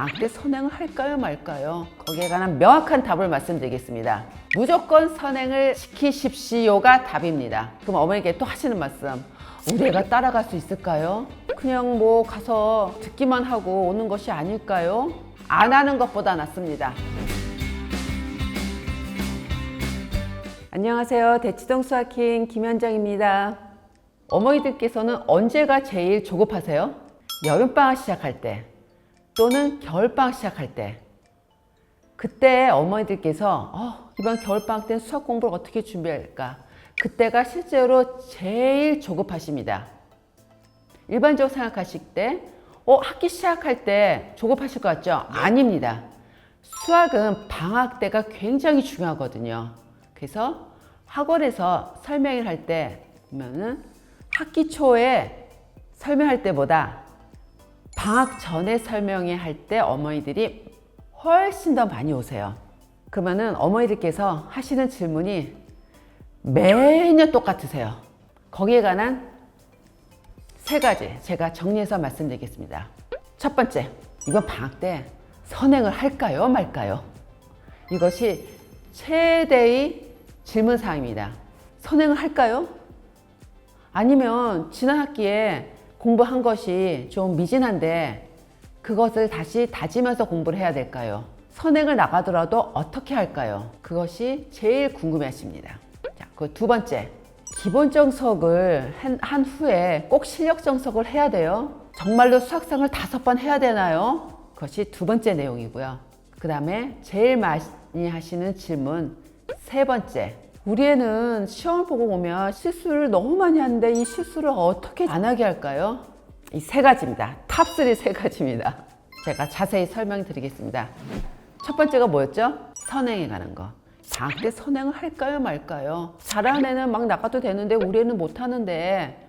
방학 때 선행을 할까요 말까요? 거기에 관한 명확한 답을 말씀드리겠습니다. 무조건 선행을 시키십시오가 답입니다. 그럼 어머니께 또 하시는 말씀, 우리 애가 따라갈 수 있을까요? 그냥 뭐 가서 듣기만 하고 오는 것이 아닐까요? 안 하는 것보다 낫습니다. 안녕하세요. 대치동 수학킹 김현정입니다. 어머니들께서는 언제가 제일 조급하세요? 여름방학 시작할 때 또는 겨울방학 시작할 때, 그때 어머니들께서 이번 겨울방학 때는 수학 공부를 어떻게 준비할까, 그때가 실제로 제일 조급하십니다. 일반적으로 생각하실 때 학기 시작할 때 조급하실 것 같죠? 아닙니다. 수학은 방학 때가 굉장히 중요하거든요. 그래서 학원에서 설명을 할 때 보면은 학기 초에 설명할 때보다 방학 전에 설명회 할 때 어머니들이 훨씬 더 많이 오세요. 그러면은 어머니들께서 하시는 질문이 매년 똑같으세요. 거기에 관한 세 가지 제가 정리해서 말씀드리겠습니다. 첫 번째, 이번 방학 때 선행을 할까요 말까요? 이것이 최대의 질문사항입니다. 선행을 할까요? 아니면 지난 학기에 공부한 것이 좀 미진한데 그것을 다시 다지면서 공부를 해야 될까요? 선행을 나가더라도 어떻게 할까요? 그것이 제일 궁금해 하십니다. 자, 그 두 번째, 기본 정석을 한 후에 꼭 실력 정석을 해야 돼요? 정말로 수학상을 5번 해야 되나요? 그것이 두 번째 내용이고요. 그 다음에 제일 많이 하시는 질문 세 번째, 우리 애는 시험을 보고 오면 실수를 너무 많이 하는데 이 실수를 어떻게 안 하게 할까요? 이 세 가지입니다. 탑3 세 가지입니다. 제가 자세히 설명드리겠습니다. 첫 번째가 뭐였죠? 선행에 관한 거. 방학 때 선행을 할까요 말까요? 잘하는 애는 막 나가도 되는데 우리 애는 못하는데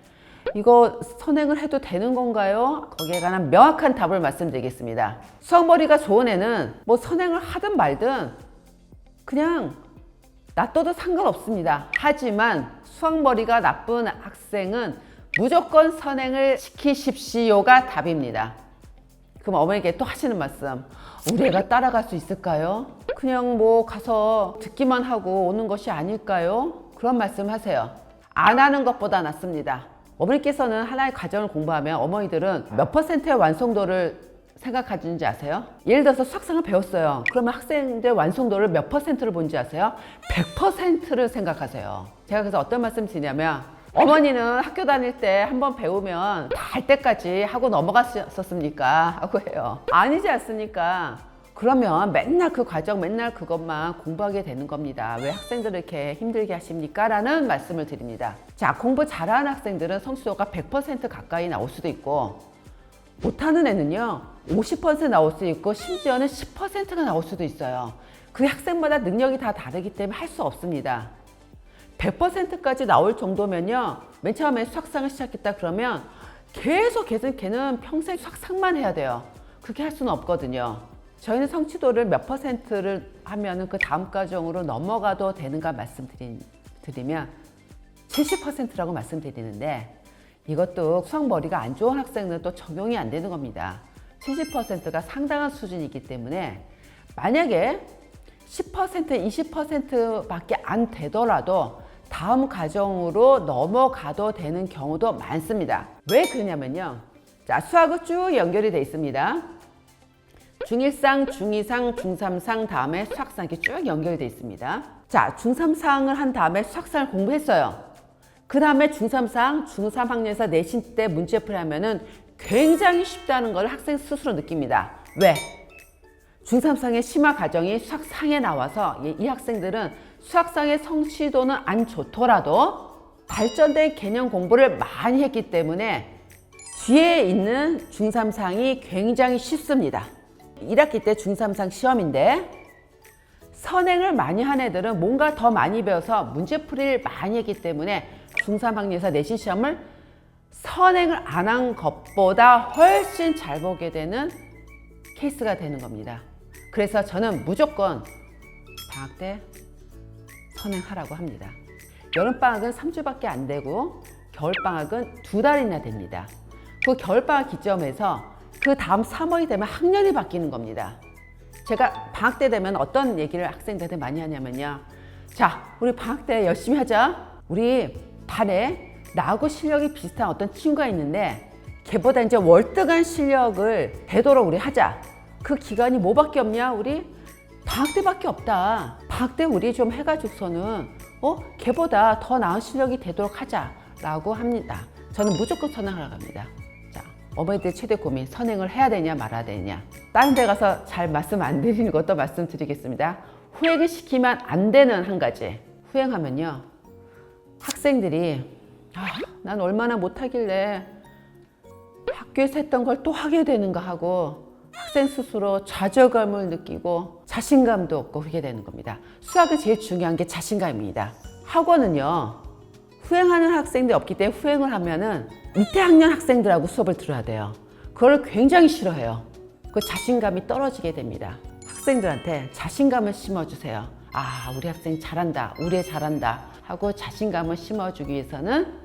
이거 선행을 해도 되는 건가요? 거기에 관한 명확한 답을 말씀드리겠습니다. 수학머리가 좋은 애는 뭐 선행을 하든 말든 그냥 놔둬도 상관없습니다. 하지만 수학머리가 나쁜 학생은 무조건 선행을 시키십시오가 답입니다. 그럼 어머니께 또 하시는 말씀, 우리 애가 따라갈 수 있을까요? 그냥 뭐 가서 듣기만 하고 오는 것이 아닐까요? 그런 말씀 하세요. 안 하는 것보다 낫습니다. 어머니께서는 하나의 과정을 공부하면 어머니들은 몇 퍼센트의 완성도를 생각하는지 아세요? 예를 들어서 수학상을 배웠어요. 그러면 학생들 완성도를 몇 퍼센트를 본지 아세요? 100%를 생각하세요. 제가 그래서 어떤 말씀 드리냐면, 어머니는 학교 다닐 때 한번 배우면 다 할 때까지 하고 넘어갔었습니까? 하고 해요. 아니지 않습니까? 그러면 맨날 그 과정, 맨날 그것만 공부하게 되는 겁니다. 왜 학생들을 이렇게 힘들게 하십니까? 라는 말씀을 드립니다. 자, 공부 잘하는 학생들은 성취도가 100% 가까이 나올 수도 있고, 못하는 애는요 50% 나올 수 있고 심지어는 10%가 나올 수도 있어요. 그 학생마다 능력이 다 다르기 때문에 할 수 없습니다. 100%까지 나올 정도면요, 맨 처음에 수학상을 시작했다 그러면 계속 걔는 평생 수학상만 해야 돼요. 그렇게 할 수는 없거든요. 저희는 성취도를 몇 퍼센트를 하면은 그 다음 과정으로 넘어가도 되는가 말씀드리면 70%라고 말씀드리는데, 이것도 수학머리가 안 좋은 학생은 또 적용이 안 되는 겁니다. 70%가 상당한 수준이기 때문에 만약에 10%, 20%밖에 안 되더라도 다음 과정으로 넘어가도 되는 경우도 많습니다. 왜 그러냐면요, 자, 수학은 쭉 연결이 되어 있습니다. 중1상, 중2상, 중3상 다음에 수학상 이렇게 쭉 연결이 되어 있습니다. 자, 중3상을 한 다음에 수학상을 공부했어요. 그 다음에 중3상, 중3학년에서 내신 때 문제풀이 하면은 굉장히 쉽다는 걸 학생 스스로 느낍니다. 왜? 중3상의 심화 과정이 수학상에 나와서 이 학생들은 수학상의 성취도는 안 좋더라도 발전된 개념 공부를 많이 했기 때문에 뒤에 있는 중3상이 굉장히 쉽습니다. 1학기 때 중3상 시험인데 선행을 많이 한 애들은 뭔가 더 많이 배워서 문제풀이를 많이 했기 때문에 중3학년에서 내신 시험을 선행을 안 한 것보다 훨씬 잘 보게 되는 케이스가 되는 겁니다. 그래서 저는 무조건 방학 때 선행하라고 합니다. 여름방학은 3주밖에 안 되고 겨울방학은 2달이나 됩니다. 그 겨울방학 기점에서 그 다음 3월이 되면 학년이 바뀌는 겁니다. 제가 방학 때 되면 어떤 얘기를 학생들한테 많이 하냐면요. 자, 우리 방학 때 열심히 하자. 우리 반에 나하고 실력이 비슷한 어떤 친구가 있는데 걔보다 이제 월등한 실력을 되도록 우리 하자. 그 기간이 뭐밖에 없냐? 우리 방학 때밖에 없다. 방학 때 우리 좀 해가지고서는 걔보다 더 나은 실력이 되도록 하자라고 합니다. 저는 무조건 선행하라고 합니다. 자, 어머니들 최대 고민, 선행을 해야 되냐 말아야 되냐. 다른 데 가서 잘 말씀 안 드리는 것도 말씀드리겠습니다. 후행을 시키면 안 되는 한 가지. 후행하면요, 학생들이 난 얼마나 못하길래 학교에서 했던 걸 또 하게 되는가 하고 학생 스스로 좌절감을 느끼고 자신감도 없고 그렇게 되는 겁니다. 수학은 제일 중요한 게 자신감입니다. 학원은요, 후행하는 학생들이 없기 때문에 후행을 하면은 밑에 학년 학생들하고 수업을 들어야 돼요. 그걸 굉장히 싫어해요. 그 자신감이 떨어지게 됩니다. 학생들한테 자신감을 심어주세요. 아, 우리 학생 잘한다, 우리 애 잘한다 하고 자신감을 심어주기 위해서는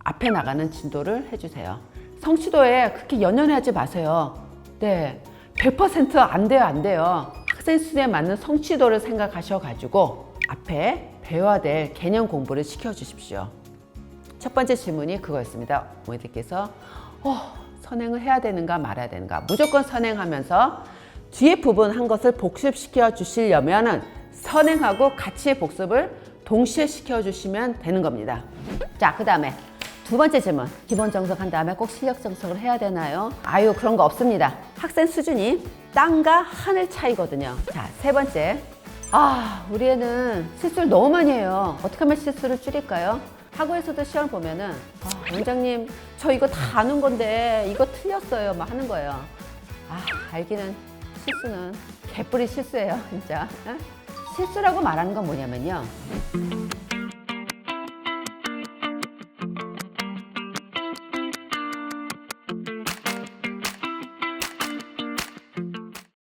앞에 나가는 진도를 해주세요. 성취도에 그렇게 연연하지 마세요. 네, 100% 안 돼요, 안 돼요. 학생 수준에 맞는 성취도를 생각하셔가지고 앞에 배워야 될 개념 공부를 시켜주십시오. 첫 번째 질문이 그거였습니다. 어머니들께서 선행을 해야 되는가 말아야 되는가. 무조건 선행하면서 뒤에 부분 한 것을 복습시켜 주시려면은 선행하고 같이 복습을 동시에 시켜주시면 되는 겁니다. 자, 그 다음에 두 번째 질문. 기본 정석한 다음에 꼭 실력 정석을 해야 되나요? 아유, 그런 거 없습니다. 학생 수준이 땅과 하늘 차이거든요. 자, 세 번째. 우리 애는 실수를 너무 많이 해요. 어떻게 하면 실수를 줄일까요? 학원에서도 시험 보면은 원장님, 저 이거 다 아는 건데 이거 틀렸어요 막 하는 거예요. 알기는 실수는 개뿔이 실수예요, 진짜. 실수라고 말하는 건 뭐냐면요,